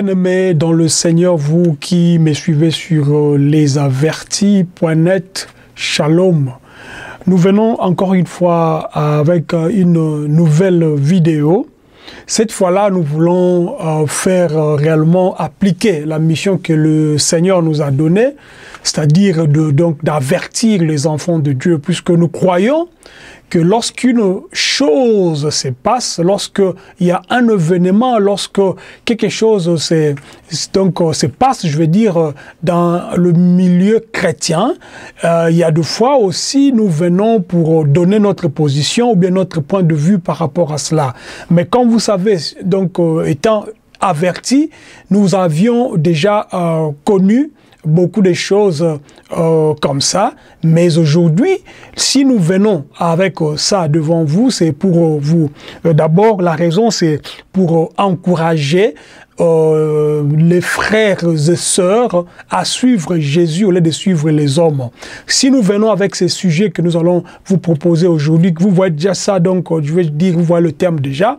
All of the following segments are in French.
Bien-aimés dans le Seigneur, vous qui me suivez sur lesavertis.net, Shalom. Nous venons encore une fois avec une nouvelle vidéo. Cette fois-là, nous voulons faire réellement appliquer la mission que le Seigneur nous a donnée, c'est-à-dire d'avertir les enfants de Dieu, puisque nous croyons que lorsqu'une chose se passe, lorsqu'il y a un événement, lorsque quelque chose se passe, je veux dire, dans le milieu chrétien, il y a des fois aussi, nous venons pour donner notre position ou bien notre point de vue par rapport à cela. Mais comme vous savez, étant avertis, nous avions déjà connu beaucoup de choses comme ça, mais aujourd'hui, si nous venons avec ça devant vous, c'est pour vous. D'abord, la raison, c'est pour encourager les frères et sœurs à suivre Jésus au lieu de suivre les hommes. Si nous venons avec ces sujets que nous allons vous proposer aujourd'hui, que vous voyez déjà ça, donc je vais dire, vous voyez le terme déjà.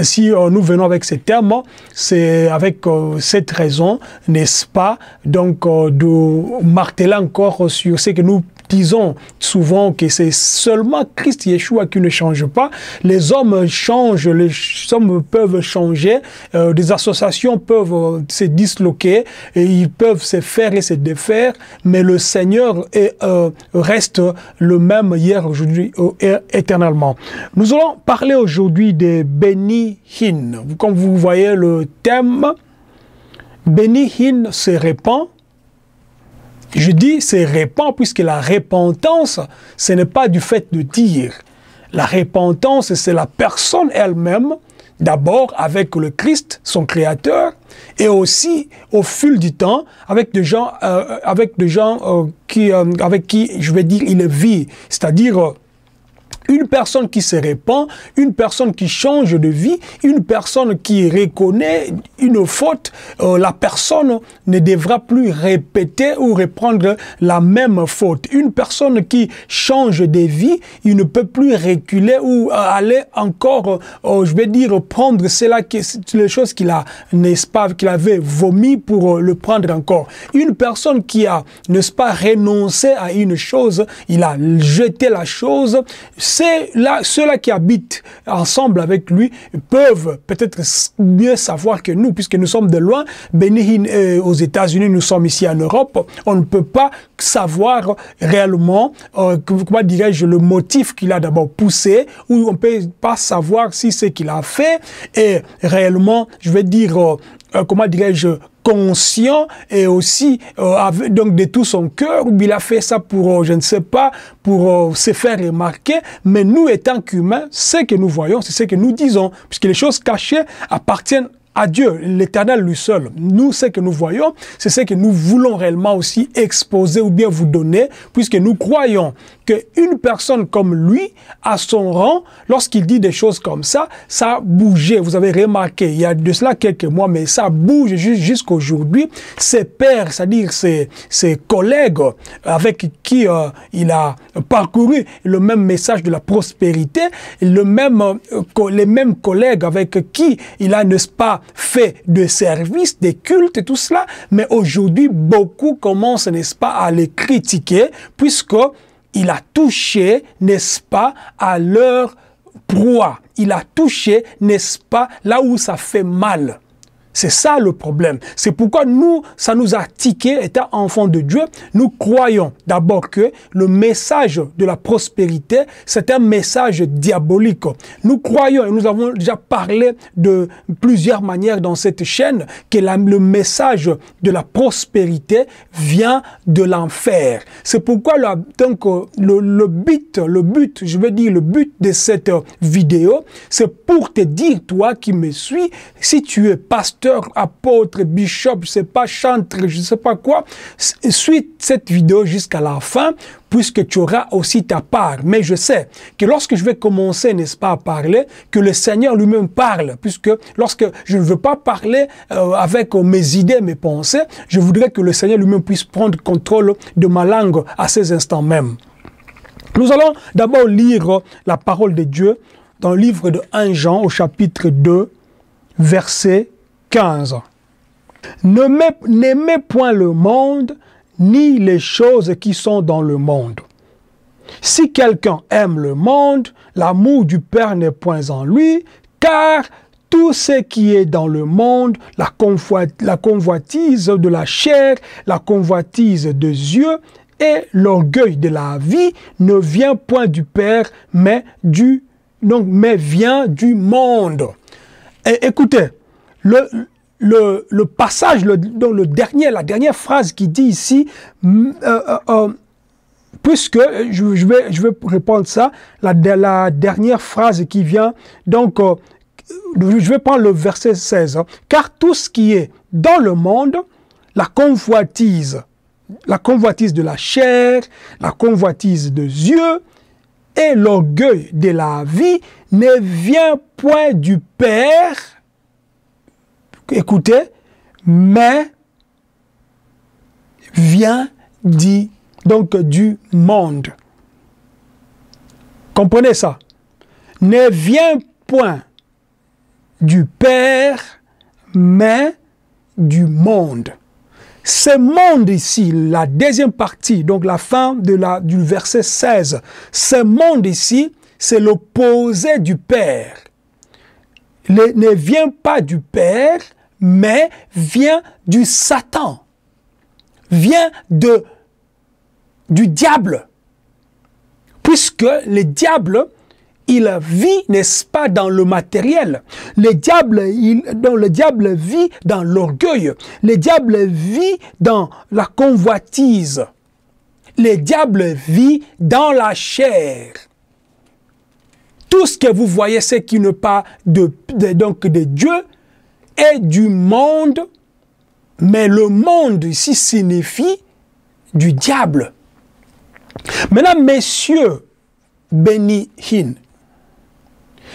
Si nous venons avec ces termes, c'est avec cette raison, n'est-ce pas, donc de marteler encore sur ce que nous disons souvent que c'est seulement Christ Yeshua qui ne change pas. Les hommes changent, les hommes peuvent changer, des associations peuvent se disloquer, et ils peuvent se faire et se défaire, mais le Seigneur reste le même hier, aujourd'hui, éternellement. Nous allons parler aujourd'hui de Benny Hinn. Comme vous voyez le thème, Benny Hinn se répand. Je dis se répand puisque la repentance, ce n'est pas du fait de dire. La repentance, c'est la personne elle-même, d'abord avec le Christ, son Créateur, et aussi au fil du temps avec des gens, avec qui, je vais dire, il vit, c'est-à-dire une personne qui se répand, une personne qui change de vie, une personne qui reconnaît une faute, la personne ne devra plus répéter ou reprendre la même faute. Une personne qui change de vie, il ne peut plus reculer ou aller encore, je vais dire, prendre les choses qu'il a, n'est-ce pas, qu'il avait vomi pour le prendre encore. Une personne qui a, n'est-ce pas, renoncé à une chose, il a jeté la chose, c'est là, ceux-là qui habitent ensemble avec lui peuvent peut-être mieux savoir que nous, puisque nous sommes de loin. Benny Hinn aux États-Unis, nous sommes ici en Europe. On ne peut pas savoir réellement, comment dirais-je, le motif qu'il a d'abord poussé, ou on ne peut pas savoir si ce qu'il a fait est réellement, je vais dire, comment dirais-je, conscient et aussi donc de tout son cœur, ou il a fait ça pour, je ne sais pas, pour se faire remarquer, mais nous étant qu'humains, ce que nous voyons, c'est ce que nous disons, puisque les choses cachées appartiennent à Dieu, l'Éternel lui seul. Nous, ce que nous voyons, c'est ce que nous voulons réellement aussi exposer ou bien vous donner, puisque nous croyons qu'une personne comme lui, à son rang, lorsqu'il dit des choses comme ça a bougé. Vous avez remarqué, il y a de cela quelques mois, mais ça bouge jusqu'à aujourd'hui. Ses pairs, c'est-à-dire ses collègues avec qui il a parcouru le même message de la prospérité, les mêmes collègues avec qui il a, n'est-ce pas, fait de services, des cultes et tout cela, mais aujourd'hui, beaucoup commencent, n'est-ce pas, à les critiquer, puisque il a touché, n'est-ce pas, à leur proie. Il a touché, n'est-ce pas, là où ça fait mal. C'est ça le problème. C'est pourquoi nous, ça nous a tiqué, étant enfants de Dieu. Nous croyons d'abord que le message de la prospérité, c'est un message diabolique. Nous croyons, et nous avons déjà parlé de plusieurs manières dans cette chaîne, que le message de la prospérité vient de l'enfer. C'est pourquoi le but, je veux dire le but de cette vidéo, c'est pour te dire, toi qui me suis, si tu es pasteur, apôtre, bishop, je sais pas, chantre, je sais pas quoi, suis cette vidéo jusqu'à la fin, puisque tu auras aussi ta part. Mais je sais que lorsque je vais commencer, n'est-ce pas, à parler, que le Seigneur lui-même parle, puisque lorsque je ne veux pas parler avec mes idées, mes pensées, je voudrais que le Seigneur lui-même puisse prendre contrôle de ma langue à ces instants même. Nous allons d'abord lire la parole de Dieu dans le livre de 1 Jean au chapitre 2, verset 15. N'aimez point le monde, ni les choses qui sont dans le monde. Si quelqu'un aime le monde, l'amour du Père n'est point en lui, car tout ce qui est dans le monde, la convoitise de la chair, la convoitise des yeux et l'orgueil de la vie ne vient point du Père, mais vient du monde. Et écoutez, le passage, la dernière phrase qui dit ici, puisque je vais répondre ça, la dernière phrase qui vient, donc je vais prendre le verset 16. Car tout ce qui est dans le monde, la convoitise de la chair, la convoitise des yeux et l'orgueil de la vie ne vient point du Père, écoutez, mais vient du monde. Comprenez ça? Ne vient point du Père, mais du monde. Ce monde ici, la deuxième partie, donc la fin du verset 16, ce monde ici, c'est l'opposé du Père. Ne vient pas du Père, mais vient du Satan, vient du diable. Puisque le diable, il vit, n'est-ce pas, dans le matériel. Le diable vit dans l'orgueil. Le diable vit dans la convoitise. Le diable vit dans la chair. Tout ce que vous voyez, c'est qui n'est pas de Dieu et du monde, mais le monde ici signifie du diable. Maintenant, messieurs Benny Hinn,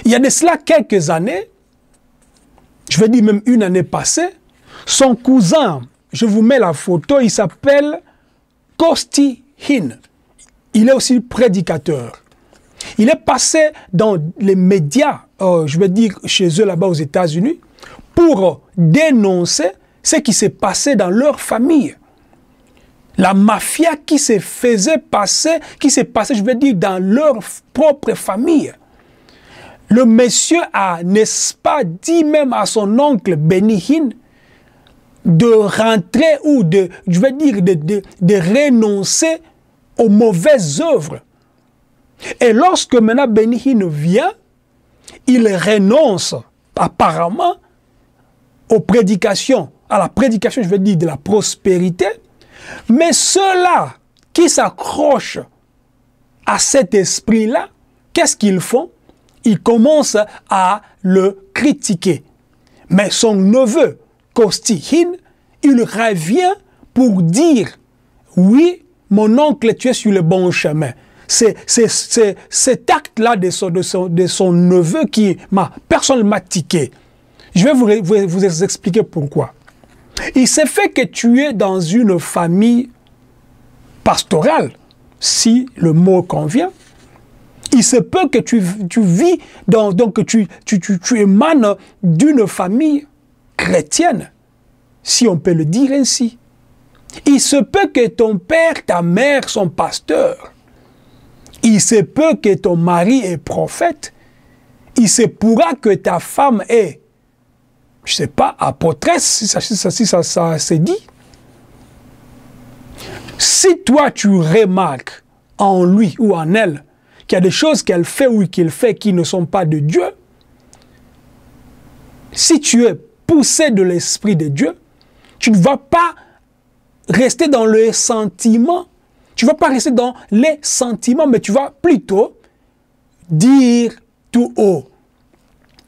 il y a de cela quelques années, je vais dire même une année passée, son cousin, je vous mets la photo, il s'appelle Costi Hinn. Il est aussi prédicateur. Il est passé dans les médias, je vais dire chez eux là-bas aux États-Unis, pour dénoncer ce qui s'est passé dans leur famille. La mafia qui se faisait passer, je vais dire, dans leur propre famille. Le monsieur a, n'est-ce pas, dit même à son oncle Benny Hinn de rentrer ou de renoncer aux mauvaises œuvres. Et lorsque maintenant Benny Hinn vient, il renonce apparemment aux prédications, à la prédication, je veux dire, de la prospérité, mais ceux-là qui s'accrochent à cet esprit-là, qu'est-ce qu'ils font? Ils commencent à le critiquer. Mais son neveu, Costi Hinn, il revient pour dire, oui, mon oncle, tu es sur le bon chemin. C'est cet acte-là de son neveu qui personne m'a tiqué. Je vais vous expliquer pourquoi. Il s'est fait que tu es dans une famille pastorale, si le mot convient. Il se peut que tu vis, que tu émanes d'une famille chrétienne, si on peut le dire ainsi. Il se peut que ton père, ta mère sont pasteurs. Il se peut que ton mari est prophète. Il se pourra que ta femme est, je ne sais pas, apôtresse, si ça se dit. Si toi, tu remarques en lui ou en elle qu'il y a des choses qu'elle fait ou qu'il fait qui ne sont pas de Dieu, si tu es poussé de l'Esprit de Dieu, tu ne vas pas rester dans le sentiment. Tu ne vas pas rester dans les sentiments, mais tu vas plutôt dire tout haut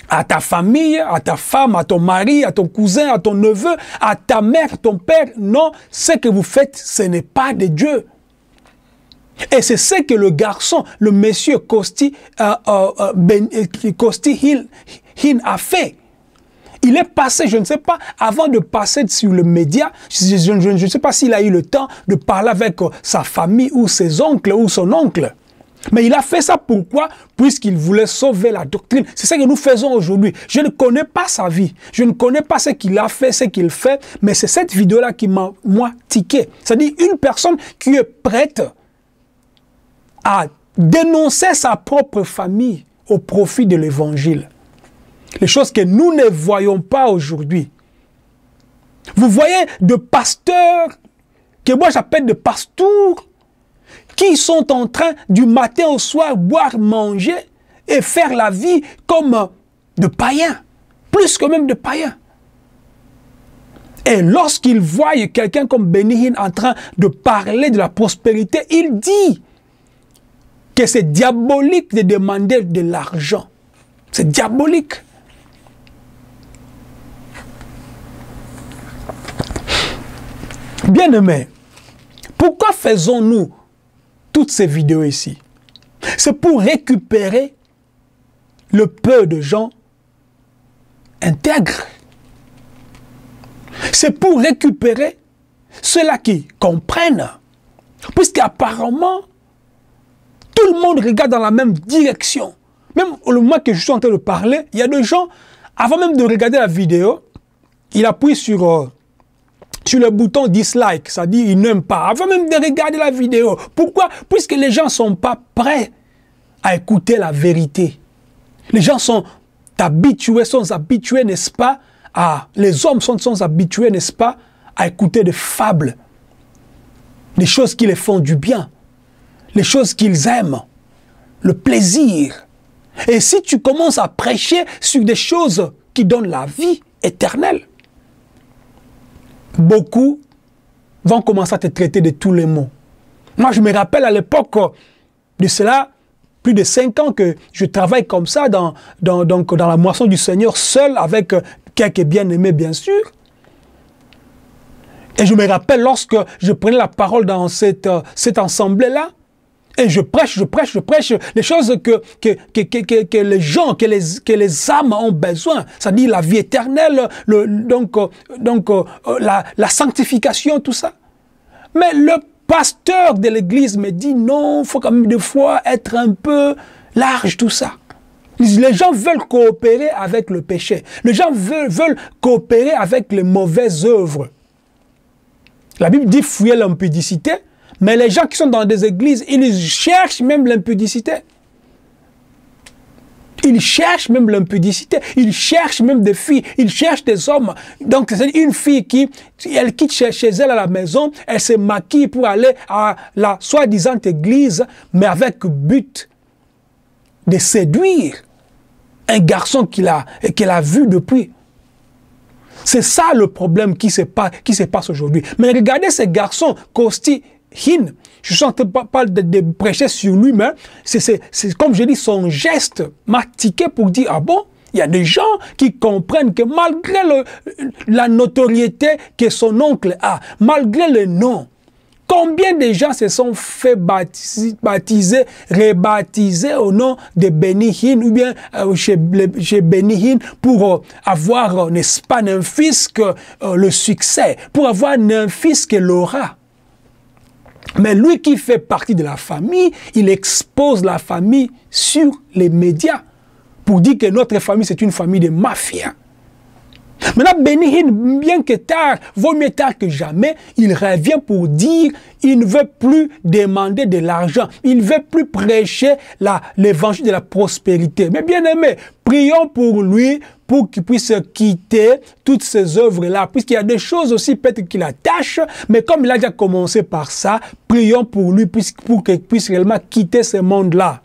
à ta famille, à ta femme, à ton mari, à ton cousin, à ton neveu, à ta mère, ton père, non, ce que vous faites, ce n'est pas de Dieu. Et c'est ce que le garçon, le monsieur Costi Hinn a fait. Il est passé, je ne sais pas, avant de passer sur le média, je ne sais pas s'il a eu le temps de parler avec sa famille ou ses oncles ou son oncle. Mais il a fait ça pourquoi? Puisqu'il voulait sauver la doctrine. C'est ça que nous faisons aujourd'hui. Je ne connais pas sa vie. Je ne connais pas ce qu'il a fait, ce qu'il fait. Mais c'est cette vidéo-là qui m'a, moi, tiqué. C'est-à-dire une personne qui est prête à dénoncer sa propre famille au profit de l'évangile. Les choses que nous ne voyons pas aujourd'hui. Vous voyez de pasteurs, que moi j'appelle de pastours, qui sont en train du matin au soir boire, manger et faire la vie comme de païens, plus que même de païens. Et lorsqu'ils voient quelqu'un comme Benny Hinn en train de parler de la prospérité, il dit que c'est diabolique de demander de l'argent. C'est diabolique. Bien-aimés, pourquoi faisons-nous toutes ces vidéos ici? C'est pour récupérer le peu de gens intègres. C'est pour récupérer ceux-là qui comprennent. Puisqu'apparemment, tout le monde regarde dans la même direction. Même au moment que je suis en train de parler, il y a des gens, avant même de regarder la vidéo, il appuie sur le bouton dislike, c'est-à-dire il n'aime pas, avant même de regarder la vidéo. Pourquoi? Puisque les gens ne sont pas prêts à écouter la vérité. Les gens sont habitués, n'est-ce pas, les hommes sont habitués, n'est-ce pas, à écouter des fables, des choses qui les font du bien, les choses qu'ils aiment, le plaisir. Et si tu commences à prêcher sur des choses qui donnent la vie éternelle, beaucoup vont commencer à te traiter de tous les mots. Moi, je me rappelle à l'époque de cela, plus de 5 ans que je travaille comme ça dans la moisson du Seigneur, seul avec quelques bien-aimés, bien sûr. Et je me rappelle lorsque je prenais la parole dans cette assemblée-là, et je prêche les choses que les gens, que les âmes ont besoin. C'est-à-dire la vie éternelle, la sanctification, tout ça. Mais le pasteur de l'église me dit non, il faut quand même des fois être un peu large, tout ça. Les gens veulent coopérer avec le péché. Les gens veulent coopérer avec les mauvaises œuvres. La Bible dit fouiller l'impudicité. Mais les gens qui sont dans des églises, ils cherchent même l'impudicité. Ils cherchent même l'impudicité. Ils cherchent même des filles. Ils cherchent des hommes. Donc, c'est une fille qui, elle quitte chez elle à la maison, elle se maquille pour aller à la soi-disant église, mais avec but de séduire un garçon qu'elle a vu depuis. C'est ça le problème qui se passe aujourd'hui. Mais regardez ces garçons, Kosti Hinn, je ne suis en train pas de prêcher sur lui, mais c'est comme je dis, son geste m'a tiqué pour dire, ah bon, il y a des gens qui comprennent que malgré la notoriété que son oncle a, malgré le nom, combien de gens se sont fait baptiser, rebaptiser au nom de Benny Hinn ou bien chez Benny Hinn pour avoir, n'est-ce pas, un fils que le succès, pour avoir un fils que l'aura. Mais lui qui fait partie de la famille, il expose la famille sur les médias pour dire que notre famille, c'est une famille de mafia. Maintenant, Benny Hinn, bien que tard, vaut mieux tard que jamais, il revient pour dire il ne veut plus demander de l'argent, il ne veut plus prêcher l'évangile de la prospérité. Mais bien aimé, prions pour lui, pour qu'il puisse quitter toutes ces œuvres-là, puisqu'il y a des choses aussi peut-être qui l'attachent, mais comme il a déjà commencé par ça, prions pour lui, pour qu'il puisse réellement quitter ce monde-là.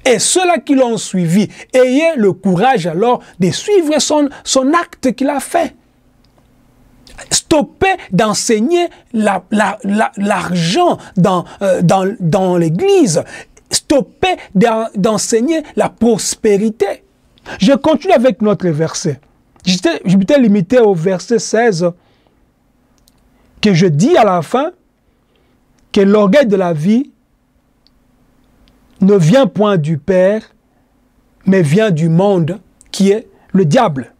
Et ceux-là qui l'ont suivi, ayez le courage alors de suivre son acte qu'il a fait. Stoppez d'enseigner l'argent dans l'église. Stoppez d'enseigner la prospérité. Je continue avec notre verset. Je m'étais limité au verset 16 que je dis à la fin que l'orgueil de la vie ne vient point du Père, mais vient du monde qui est le diable.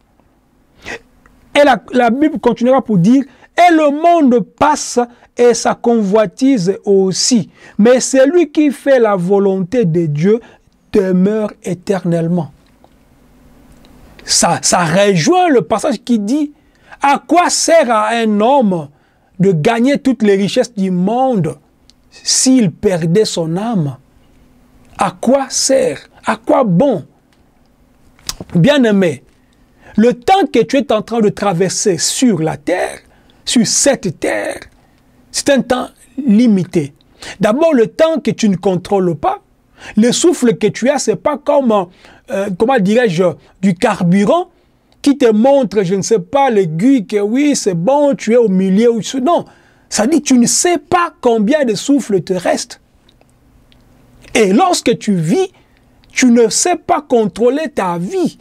Et la Bible continuera pour dire, Et le monde passe et sa convoitise aussi. Mais celui qui fait la volonté de Dieu demeure éternellement. Ça rejoint le passage qui dit, à quoi sert à un homme de gagner toutes les richesses du monde s'il perdait son âme? À quoi sert? À quoi bon? Bien-aimé, le temps que tu es en train de traverser sur la terre, sur cette terre, c'est un temps limité. D'abord, le temps que tu ne contrôles pas. Le souffle que tu as, ce n'est pas comme, comment dirais-je, du carburant qui te montre, je ne sais pas, l'aiguille, que oui, c'est bon, tu es au milieu. Non, ça dit, tu ne sais pas combien de souffle te reste. Et lorsque tu vis, tu ne sais pas contrôler ta vie.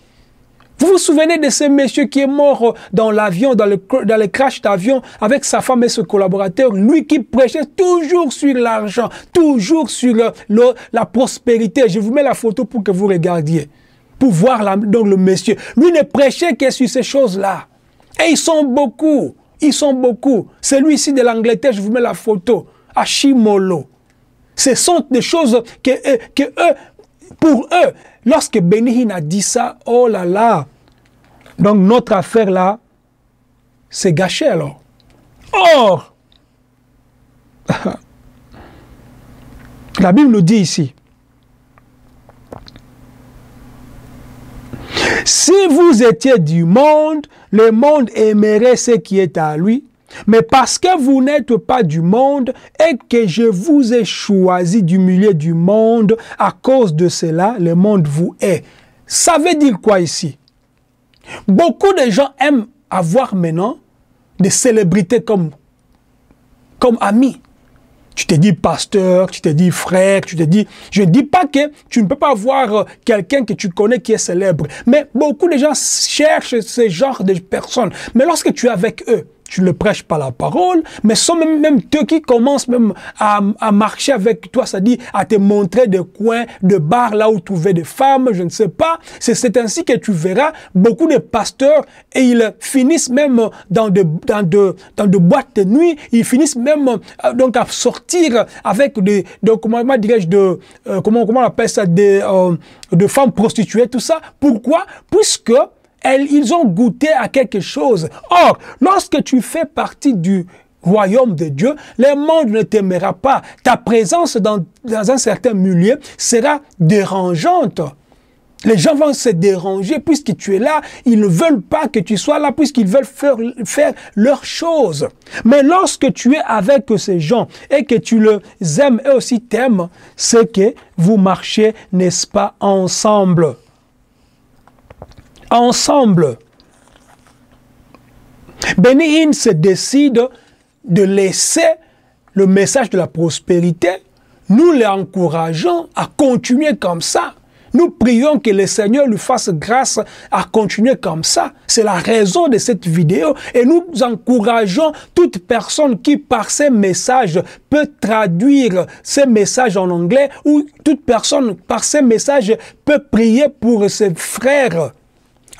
Vous vous souvenez de ce monsieur qui est mort dans l'avion, dans le crash d'avion, avec sa femme et ses collaborateurs, lui qui prêchait toujours sur l'argent, toujours sur la prospérité. Je vous mets la photo pour que vous regardiez, pour voir donc le monsieur. Lui ne prêchait que sur ces choses-là. Et ils sont beaucoup, ils sont beaucoup. Celui-ci de l'Angleterre, je vous mets la photo, Ashimolo. Ce sont des choses que eux, pour eux, lorsque Benny Hinn a dit ça, oh là là, donc notre affaire là, c'est gâché alors. Or, la Bible nous dit ici, si vous étiez du monde, le monde aimerait ce qui est à lui. Mais parce que vous n'êtes pas du monde et que je vous ai choisi du milieu du monde, à cause de cela, le monde vous hait. Ça veut dire quoi ici? Beaucoup de gens aiment avoir maintenant des célébrités comme amis. Tu te dis pasteur, tu te dis frère, tu te dis... Je ne dis pas que tu ne peux pas avoir quelqu'un que tu connais qui est célèbre. Mais beaucoup de gens cherchent ce genre de personnes. Mais lorsque tu es avec eux, tu ne prêches pas la parole, mais sont même eux qui commencent même à marcher avec toi, c'est-à-dire à te montrer des coins, de bars là où trouver des femmes, je ne sais pas. C'est ainsi que tu verras beaucoup de pasteurs et ils finissent même dans de boîtes de nuit, ils finissent même donc à sortir avec comment dirais-je, comment on appelle ça, de femmes prostituées, tout ça. Pourquoi? Puisque ils ont goûté à quelque chose. Or, lorsque tu fais partie du royaume de Dieu, le monde ne t'aimera pas. Ta présence dans un certain milieu sera dérangeante. Les gens vont se déranger puisque tu es là. Ils ne veulent pas que tu sois là puisqu'ils veulent faire leurs choses. Mais lorsque tu es avec ces gens et que tu les aimes, eux aussi t'aiment, c'est que vous marchez, n'est-ce pas, ensemble. Ensemble. Benny Hinn se décide de laisser le message de la prospérité. Nous l'encourageons à continuer comme ça. Nous prions que le Seigneur lui fasse grâce à continuer comme ça. C'est la raison de cette vidéo. Et nous encourageons toute personne qui, par ces messages, peut traduire ces messages en anglais, ou toute personne, par ces messages, peut prier pour ses frères,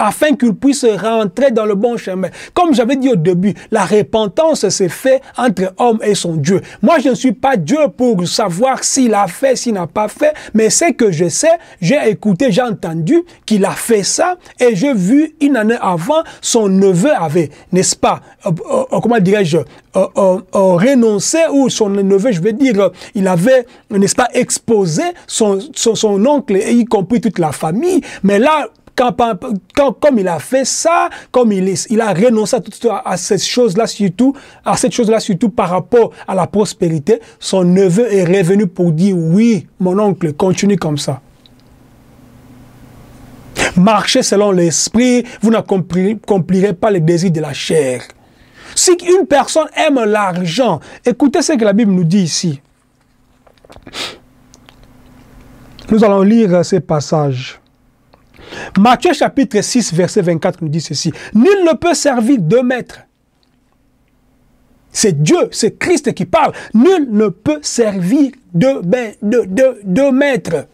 afin qu'il puisse rentrer dans le bon chemin. Comme j'avais dit au début, la repentance se fait entre homme et son Dieu. Moi, je ne suis pas Dieu pour savoir s'il a fait, s'il n'a pas fait, mais ce que je sais, j'ai écouté, j'ai entendu qu'il a fait ça, et j'ai vu une année avant, son neveu avait, n'est-ce pas, comment dirais-je, renoncé, ou son neveu, je veux dire, il avait, n'est-ce pas, exposé son oncle, et y compris toute la famille, mais là, comme il a fait ça, comme il a renoncé à cette chose-là surtout, par rapport à la prospérité, son neveu est revenu pour dire oui, mon oncle, continue comme ça. Marchez selon l'esprit, vous n'accomplirez pas les désirs de la chair. Si une personne aime l'argent, écoutez ce que la Bible nous dit ici. Nous allons lire ces passages. Matthieu chapitre 6, verset 24 nous dit ceci. Nul ne peut servir deux maîtres. C'est Dieu, c'est Christ qui parle. Nul ne peut servir deux maîtres.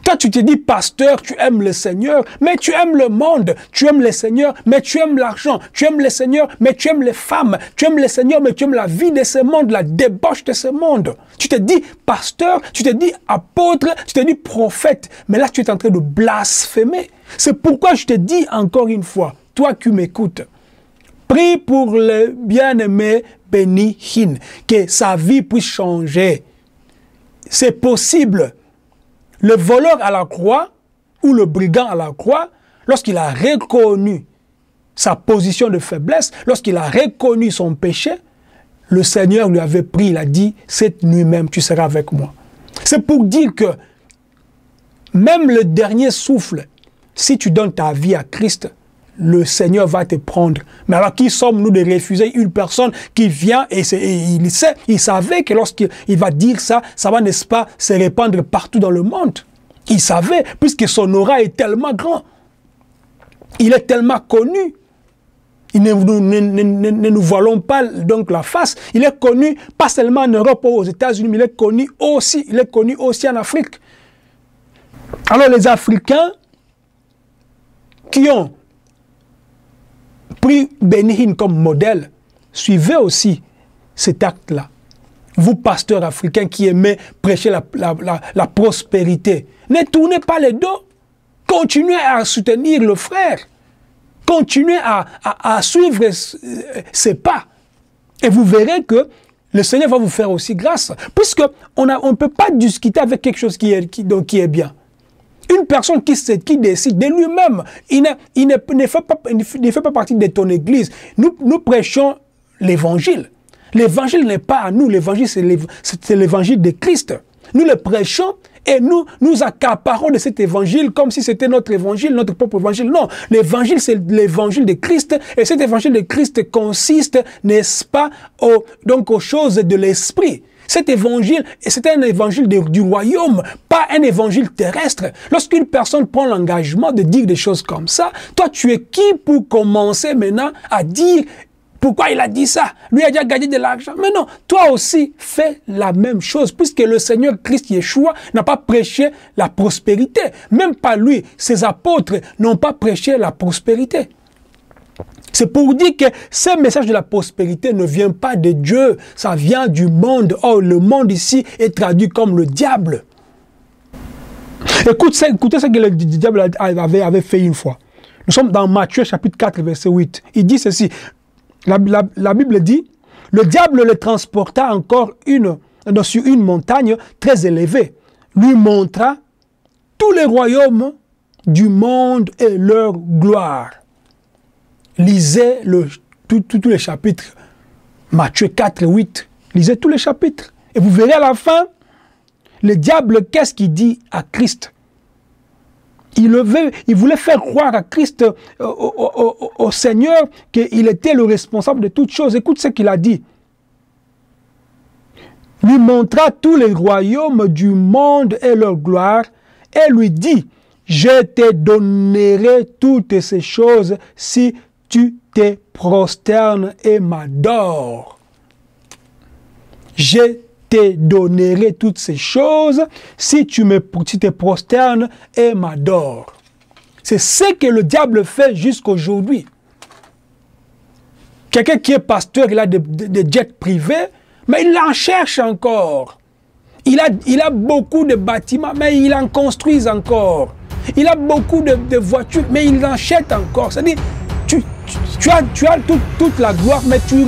Toi, tu te dis pasteur, tu aimes le Seigneur, mais tu aimes le monde. Tu aimes le Seigneur, mais tu aimes l'argent. Tu aimes le Seigneur, mais tu aimes les femmes. Tu aimes le Seigneur, mais tu aimes la vie de ce monde, la débauche de ce monde. Tu te dis pasteur, tu te dis apôtre, tu te dis prophète. Mais là, tu es en train de blasphémer. C'est pourquoi je te dis encore une fois, toi qui m'écoutes, prie pour le bien-aimé Benny Hinn, que sa vie puisse changer. C'est possible. Le voleur à la croix, ou le brigand à la croix, lorsqu'il a reconnu sa position de faiblesse, lorsqu'il a reconnu son péché, le Seigneur lui avait pris, il a dit, cette nuit même, tu seras avec moi. C'est pour dire que même le dernier souffle, si tu donnes ta vie à Christ, le Seigneur va te prendre. Mais alors, qui sommes-nous de refuser une personne qui vient et il savait que lorsqu'il va dire ça, ça va, n'est-ce pas, se répandre partout dans le monde. Il savait, puisque son aura est tellement grand. Il est tellement connu. Ne nous voilons pas donc la face. Il est connu pas seulement en Europe ou aux États-Unis, mais il est connu aussi en Afrique. Alors les Africains qui ont pris Benny Hinn comme modèle, suivez aussi cet acte-là. Vous, pasteurs africains qui aimez prêcher la prospérité, ne tournez pas les dos. Continuez à soutenir le frère. Continuez à suivre ses pas. Et vous verrez que le Seigneur va vous faire aussi grâce. Puisqu'on ne peut pas discuter avec quelque chose qui est bien. Une personne qui décide de lui-même, il ne fait pas partie de ton église. Nous prêchons l'évangile. L'évangile n'est pas à nous, l'évangile c'est l'évangile de Christ. Nous le prêchons et nous accaparons de cet évangile comme si c'était notre évangile, notre propre évangile. Non, l'évangile c'est l'évangile de Christ et cet évangile de Christ consiste, n'est-ce pas, aux choses de l'esprit. Cet évangile, c'est un évangile du royaume, pas un évangile terrestre. Lorsqu'une personne prend l'engagement de dire des choses comme ça, toi tu es qui pour commencer maintenant à dire pourquoi il a dit ça? Lui a déjà gagné de l'argent. Mais non, toi aussi fais la même chose, puisque le Seigneur Christ Yeshua n'a pas prêché la prospérité. Même pas lui, ses apôtres n'ont pas prêché la prospérité. C'est pour dire que ce message de la prospérité ne vient pas de Dieu, ça vient du monde. Or, le monde ici est traduit comme le diable. Écoutez ce que le diable avait fait une fois. Nous sommes dans Matthieu chapitre 4, verset 8. Il dit ceci. La Bible dit, le diable le transporta encore sur une montagne très élevée, lui montra tous les royaumes du monde et leur gloire. Lisez tous les chapitres, Matthieu 4 et 8, lisez tous les chapitres. Et vous verrez à la fin, le diable, qu'est-ce qu'il dit à Christ? Il voulait faire croire à Christ, au Seigneur, qu'il était le responsable de toutes choses. Écoute ce qu'il a dit. Lui montra tous les royaumes du monde et leur gloire, et lui dit, je te donnerai toutes ces choses si tu te prosternes et m'adores. Je te donnerai toutes ces choses si tu te prosternes et m'adores. C'est ce que le diable fait jusqu'aujourd'hui. Quelqu'un qui est pasteur, il a des jets privés, mais il en cherche encore. Il a beaucoup de bâtiments, mais il en construit encore. Il a beaucoup de voitures, mais il en achète encore. C'est-à-dire, tu as toute la gloire, mais tu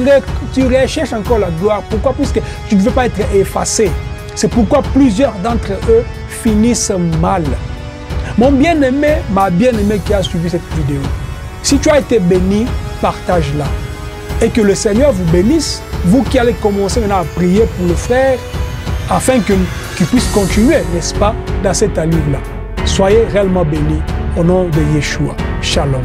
recherches encore la gloire. Pourquoi? Puisque tu ne veux pas être effacé. C'est pourquoi plusieurs d'entre eux finissent mal. Mon bien-aimé, ma bien-aimée qui a suivi cette vidéo, si tu as été béni, partage-la. Et que le Seigneur vous bénisse, vous qui allez commencer maintenant à prier pour le frère, afin qu'il puisse continuer, n'est-ce pas, dans cette allure-là. Soyez réellement bénis au nom de Yeshua. Shalom.